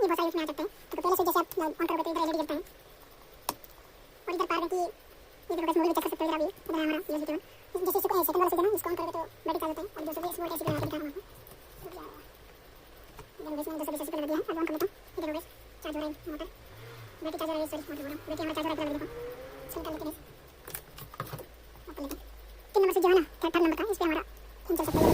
बहुत सारे इसमें आ सकते हैं। तो पहले से जैसे आप ऑन करोगे तो इधर एलईडी जलता है और इधर पावर की इधर बस मोड भी चेक कर सकते हो। इधर अभी इधर हमारा यूएसबी केबल जैसे सेकंड वाला स्विच है ना, इसको ऑन करोगे तो बैटरी चार्ज होता है। और 220 वोल्ट एसी पे लगा के दिखा रहा हूं आपको। इधर इसमें 220 एसी पे लगा दिया है। अब ऑन कर लेता हूं। इधर हो गया चार्ज हो रहा है मोटर, बैटरी चार्ज हो रही है। सॉरी मोटर बोल रहा हूं, बैटरी हमारा चार्ज हो रहा है। देखो इसको निकाल लेते हैं। ओके लेते हैं 3 नंबर स्विच जो है ना, थर्ड नंबर का, इस पे हमारा इन चल सकता है।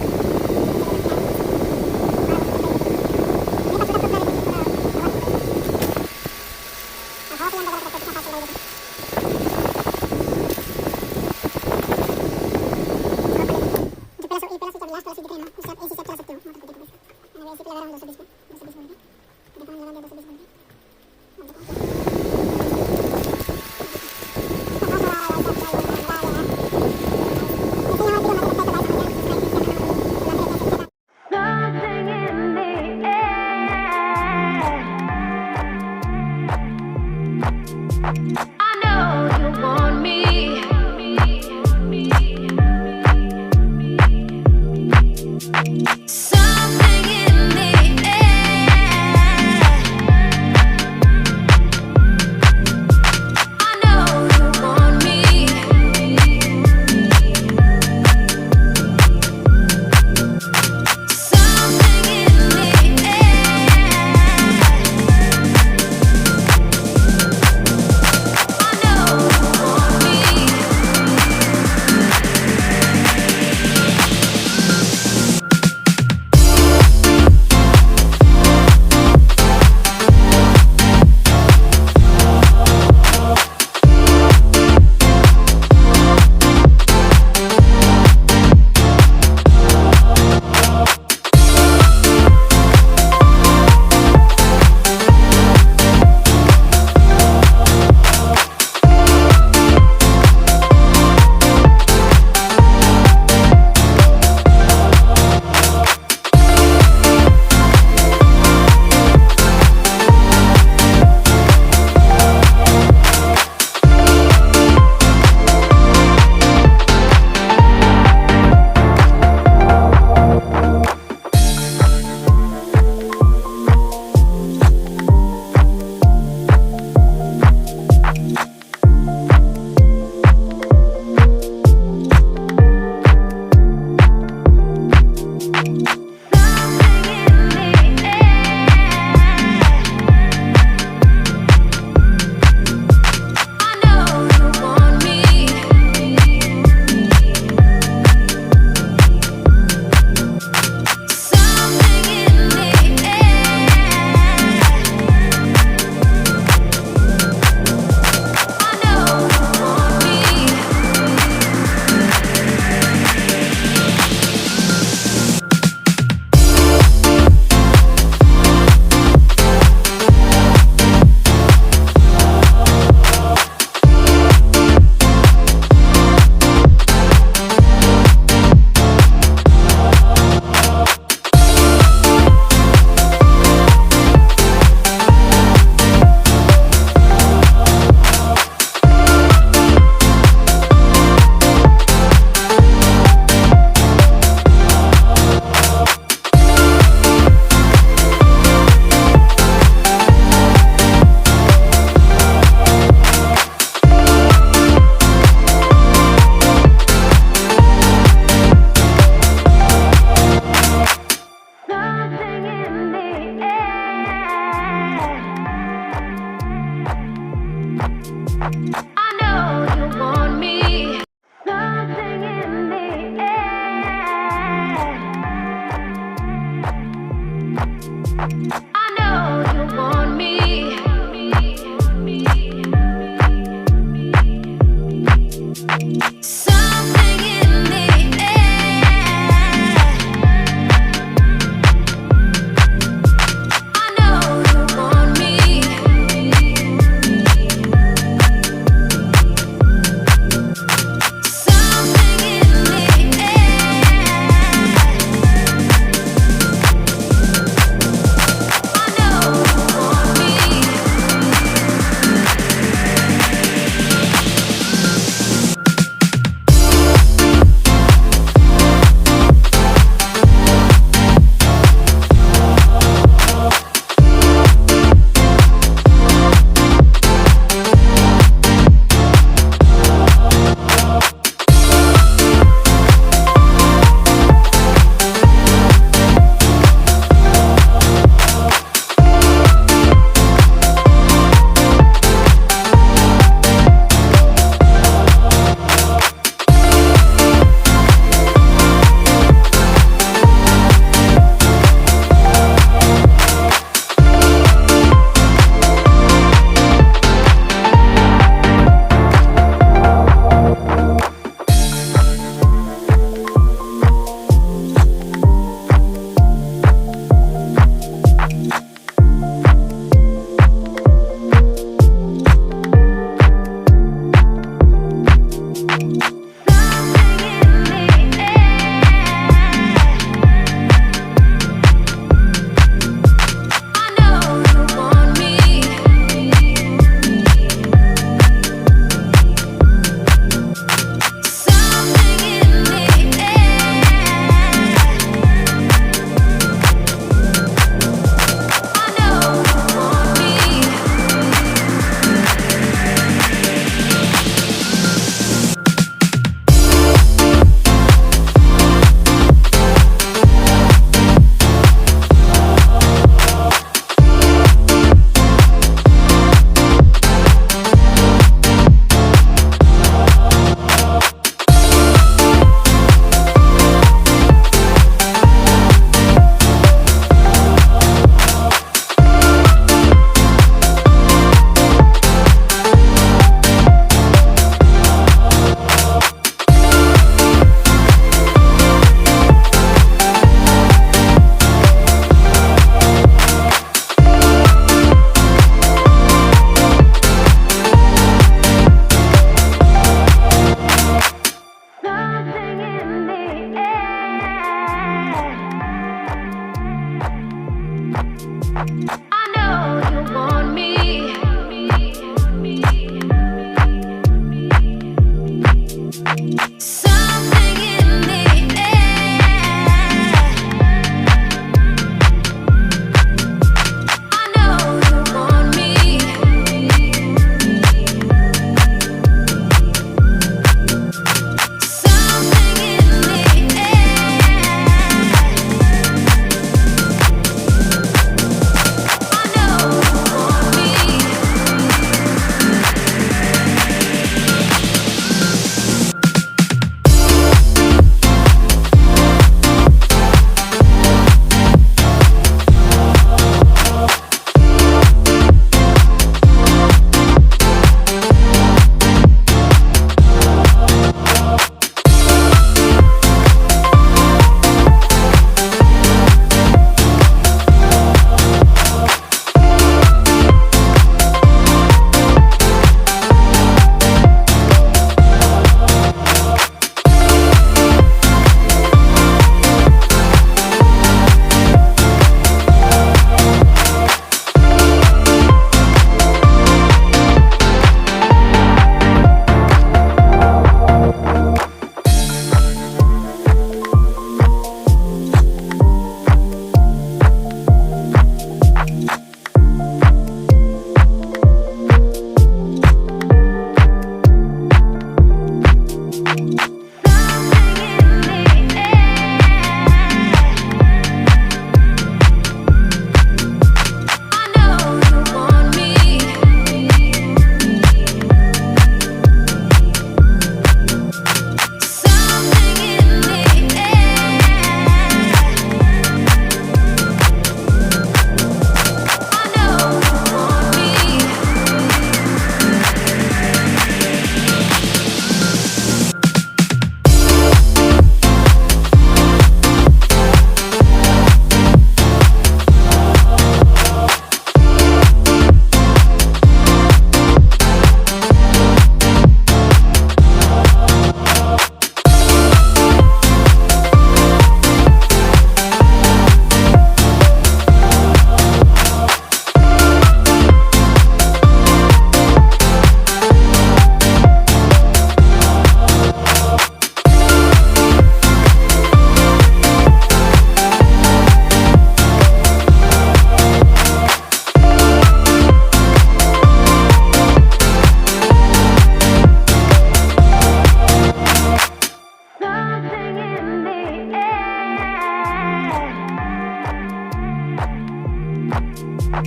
I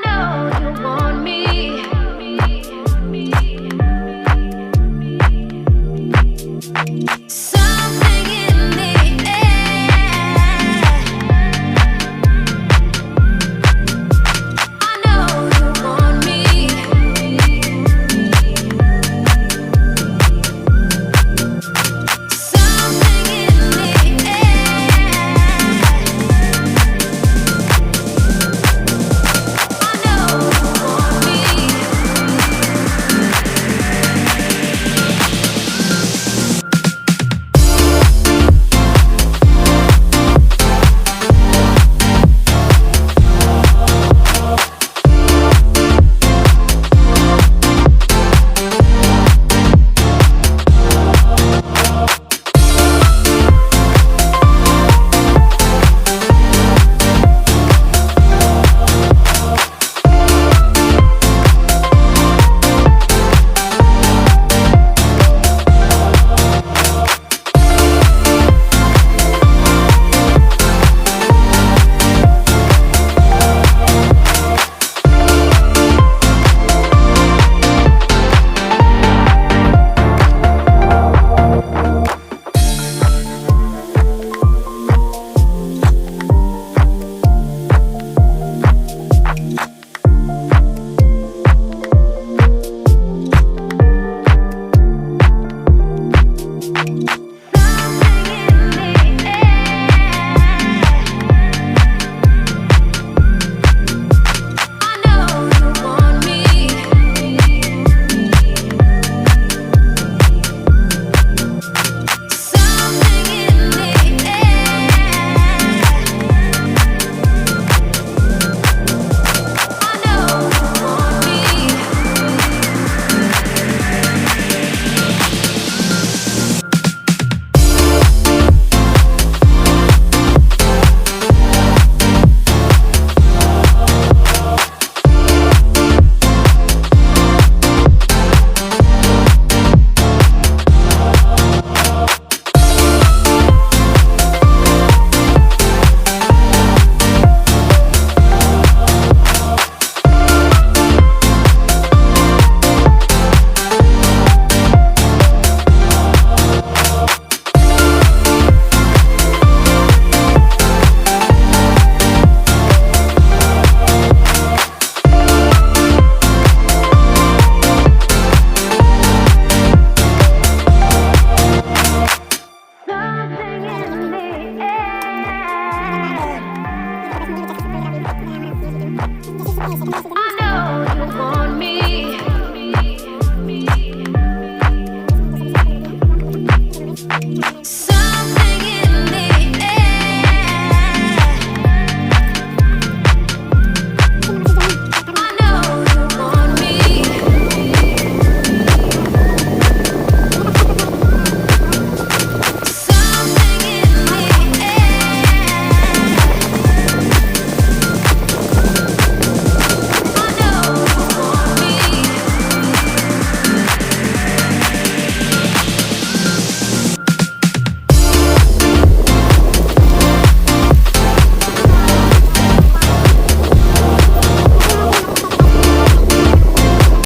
know you want me. Something in the air. I know you want me. Something in the air. I know you want me. I know you want